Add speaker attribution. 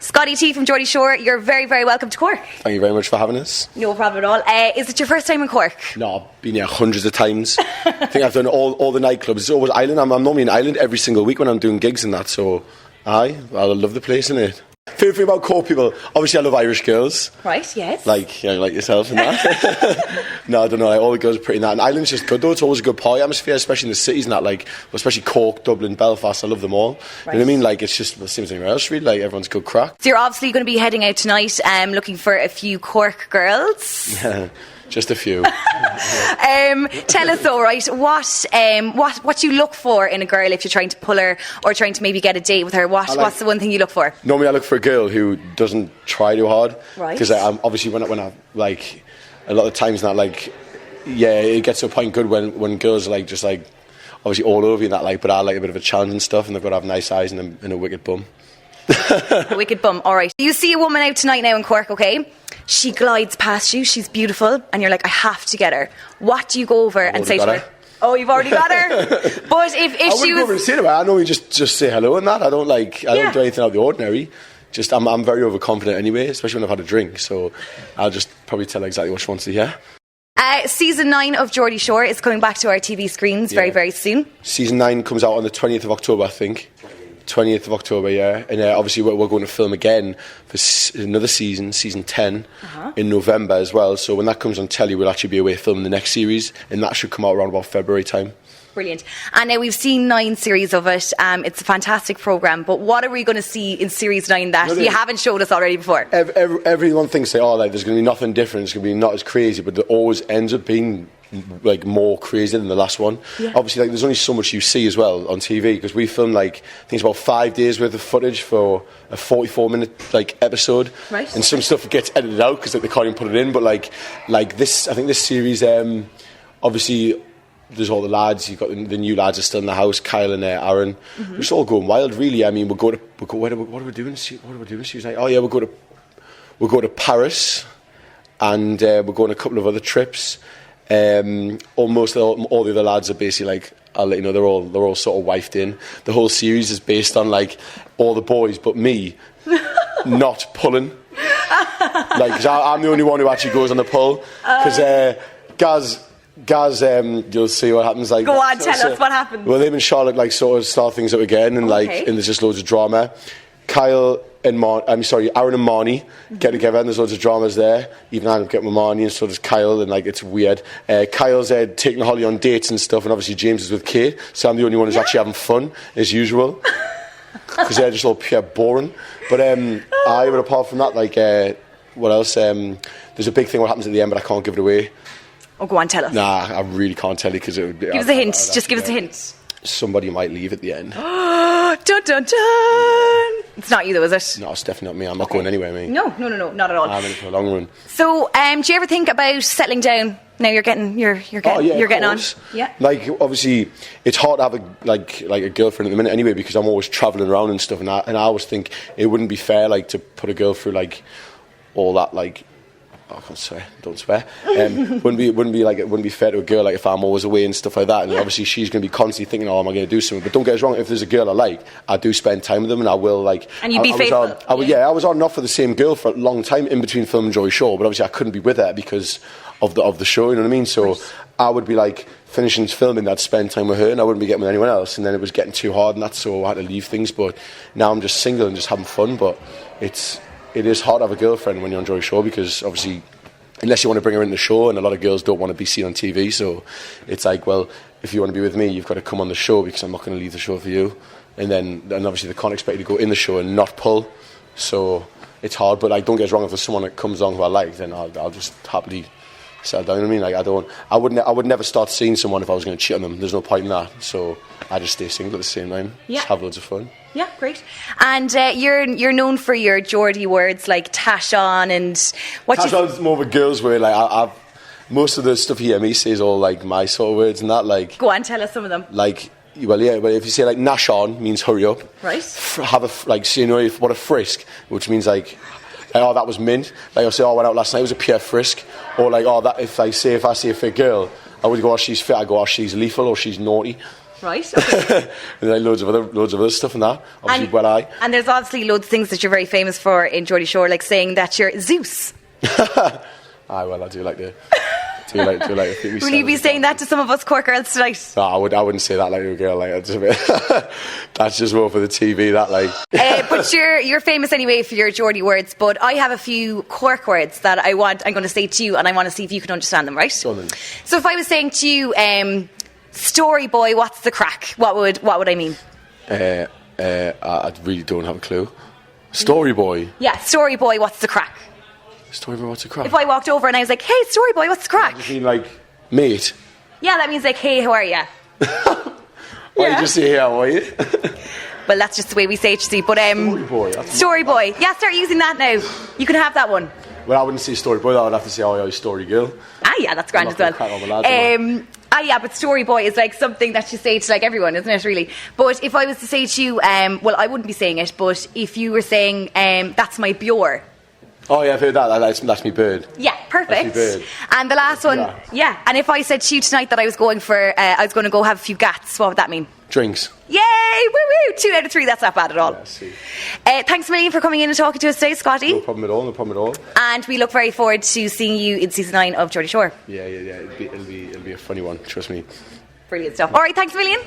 Speaker 1: Scotty T from Geordie Shore, you're very, very welcome to Cork.
Speaker 2: Thank you very much for having us.
Speaker 1: No problem at all. Is it your first time in Cork?
Speaker 2: No, I've been here hundreds of times. I think I've done all the nightclubs. It's always Ireland. I'm normally in Ireland every single week when I'm doing gigs and that, so I love the place, innit? Feel free about Cork people. Obviously, I love Irish girls.
Speaker 1: Right, yes.
Speaker 2: Like yourself and that. No, I don't know. All the girls are pretty in that. And Ireland's just good, though. It's always a good party atmosphere, especially in the cities and that. Especially Cork, Dublin, Belfast. I love them all. Right. You know what I mean? It's just the same as anywhere else, really. Everyone's good crack.
Speaker 1: So you're obviously going to be heading out tonight, looking for a few Cork girls.
Speaker 2: Yeah. Just a few.
Speaker 1: Tell us though, right, what you look for in a girl if you're trying to pull her or trying to maybe get a date with her. What's the one thing you look for?
Speaker 2: Normally I look for a girl who doesn't try too hard.
Speaker 1: Right.
Speaker 2: Because obviously when I a lot of times now it gets to a point good when girls are just obviously all over you and that but I like a bit of a challenge and stuff, and they've got to have nice eyes and a wicked bum.
Speaker 1: A wicked bum, alright. You see a woman out tonight now in Cork, okay? She glides past you, she's beautiful, and you're like, I have to get her. What do you go over and say to her? Oh, you've already got her? But if she was...
Speaker 2: I wouldn't go over and say to her. I normally just say hello and that. I don't do anything out of the ordinary. Just I'm very overconfident anyway, especially when I've had a drink, so I'll just probably tell her exactly what she wants to hear.
Speaker 1: Season 9 of Geordie Shore is coming back to our TV screens very, very soon.
Speaker 2: Season 9 comes out on the 20th of October, I think. 20th of October, yeah. And obviously we're going to film again for another season 10, in November as well. So when that comes on telly, we'll actually be away filming the next series, and that should come out around about February time.
Speaker 1: Brilliant. And now we've seen 9 series of it. It's a fantastic programme, but what are we going to see in series 9 that you haven't showed us already before?
Speaker 2: Everyone thinks there's going to be nothing different, it's going to be not as crazy, but it always ends up being more crazy than the last one. Yeah. Obviously there's only so much you see as well on TV, because we filmed I think it's about 5 days worth of footage for a 44-minute episode. Right. And some stuff gets edited out because they can't even put it in, but this, I think this series obviously there's all the lads. You've got the new lads are still in the house, Kyle and Aaron. We're just all going wild, really. I mean, what are we doing? She was like, oh yeah, we'll go to Paris, and we're going on a couple of other trips. Almost all the other lads are basically I'll let you know, they're all sort of wifed in. The whole series is based on all the boys but me not pulling. Cause I'm the only one who actually goes on the pull. Because Gaz, you'll see what happens.
Speaker 1: Go on, tell us what happened.
Speaker 2: Well, them and Charlotte sort of start things up again, and and there's just loads of drama. Aaron and Marnie get together, and there's loads of dramas there. Even I end up getting with Marnie, and so does Kyle, and it's weird. Kyle's taking Holly on dates and stuff, and obviously James is with Kate, so I'm the only one who's actually having fun, as usual. Because they're just all pure boring. But apart from that, what else? There's a big thing what happens at the end, but I can't give it away.
Speaker 1: Oh, go on, tell us.
Speaker 2: Nah, I really can't tell you because it would be...
Speaker 1: Give us a hint, just give us a hint.
Speaker 2: Somebody might leave at the end.
Speaker 1: Dun, dun, dun. It's not you though, is it?
Speaker 2: No, it's definitely not me. I'm not going anywhere, mate.
Speaker 1: No, not at all.
Speaker 2: I'm in it for a long run.
Speaker 1: So, do you ever think about settling down? Now you're getting on. Yeah.
Speaker 2: Obviously, it's hard to have a girlfriend at the minute anyway, because I'm always travelling around and stuff, and I always think it wouldn't be fair to put a girl through all that I can't swear. Don't swear. Wouldn't be fair to a girl if I'm always away and stuff like that. And obviously she's going to be constantly thinking, "Oh, am I going to do something?" But don't get us wrong. If there's a girl I do spend time with them, and I will
Speaker 1: And you'd be faithful.
Speaker 2: I was on and off for the same girl for a long time in between film and Geordie Shore, but obviously I couldn't be with her because of the show. You know what I mean? So I would be finishing filming, I'd spend time with her, and I wouldn't be getting with anyone else. And then it was getting too hard, and so I had to leave things. But now I'm just single and just having fun. But it is hard to have a girlfriend when you're on Geordie Shore, because obviously, unless you want to bring her in the show, and a lot of girls don't want to be seen on TV, so it's well, if you want to be with me, you've got to come on the show, because I'm not going to leave the show for you. And obviously they can't expect you to go in the show and not pull, so it's hard. But don't get us wrong, if there's someone that comes on who I like, then I'll just happily settle down. You know what I mean? I would never start seeing someone if I was going to cheat on them. There's no point in that, so I just stay single at the same time. Just have loads of fun.
Speaker 1: Yeah, great. And you're known for your Geordie words like tash on and what. Tash
Speaker 2: on's more of a girl's word. I've most of the stuff you hear me say is all my sort of words and that. Go
Speaker 1: on, tell us some of them.
Speaker 2: Well, if you say nash on means hurry up.
Speaker 1: Right.
Speaker 2: Have a what a frisk, which means oh, that was mint. I'll say, oh, I went out last night, it was a pure frisk. Or that if I see a fit girl, I would go, oh, she's fit. I go, oh, she's lethal, or she's naughty.
Speaker 1: Right. Okay.
Speaker 2: And like loads of other stuff and that. Obviously,
Speaker 1: and there's obviously loads of things that you're very famous for in Geordie Shore, like saying that you're Zeus.
Speaker 2: I do like to.
Speaker 1: Will you be saying that to some of us Cork girls tonight?
Speaker 2: No, I wouldn't say that like to a girl. Like that's a bit. That's just more for the TV. That like.
Speaker 1: But you're famous anyway for your Geordie words. But I have a few Cork words that I'm going to say to you, and I want to see if you can understand them. Right?
Speaker 2: So
Speaker 1: if I was saying to you, "Story boy, what's the crack?" What would I mean?
Speaker 2: I really don't have a clue. Story boy.
Speaker 1: Yeah, story boy, what's the crack?
Speaker 2: Story boy, what's the crack?
Speaker 1: If I walked over and I was like, "Hey, story boy, what's the crack?"
Speaker 2: You mean like mate?
Speaker 1: Yeah, that means like, "Hey, how are you?"
Speaker 2: Why you just say how are you?
Speaker 1: Well, that's just the way we say it, you see. But
Speaker 2: story boy.
Speaker 1: Story boy. Yeah, start using that now. You can have that one.
Speaker 2: Well, I wouldn't say story boy. I would have to say, "Oh, yeah, story girl."
Speaker 1: Ah, yeah, that's grand as well. Yeah, but story boy is like something that you say to like everyone, isn't it? Really. But if I was to say to you, well, I wouldn't be saying it. But if you were saying, "That's my Bjor."
Speaker 2: Oh yeah, I've heard that. That's me bird.
Speaker 1: Yeah, perfect.
Speaker 2: That's me bird.
Speaker 1: And the last one, yeah. And if I said to you tonight that I was going to go have a few gats, what would that mean?
Speaker 2: Drinks.
Speaker 1: Yay! Woo woo! 2 out of 3. That's not bad at all.
Speaker 2: Yeah, see.
Speaker 1: Thanks a million for coming in and talking to us today, Scotty.
Speaker 2: No problem at all.
Speaker 1: And we look very forward to seeing you in season 9 of Geordie Shore.
Speaker 2: Yeah. It'll be a funny one. Trust me.
Speaker 1: Brilliant stuff. All right, thanks a million.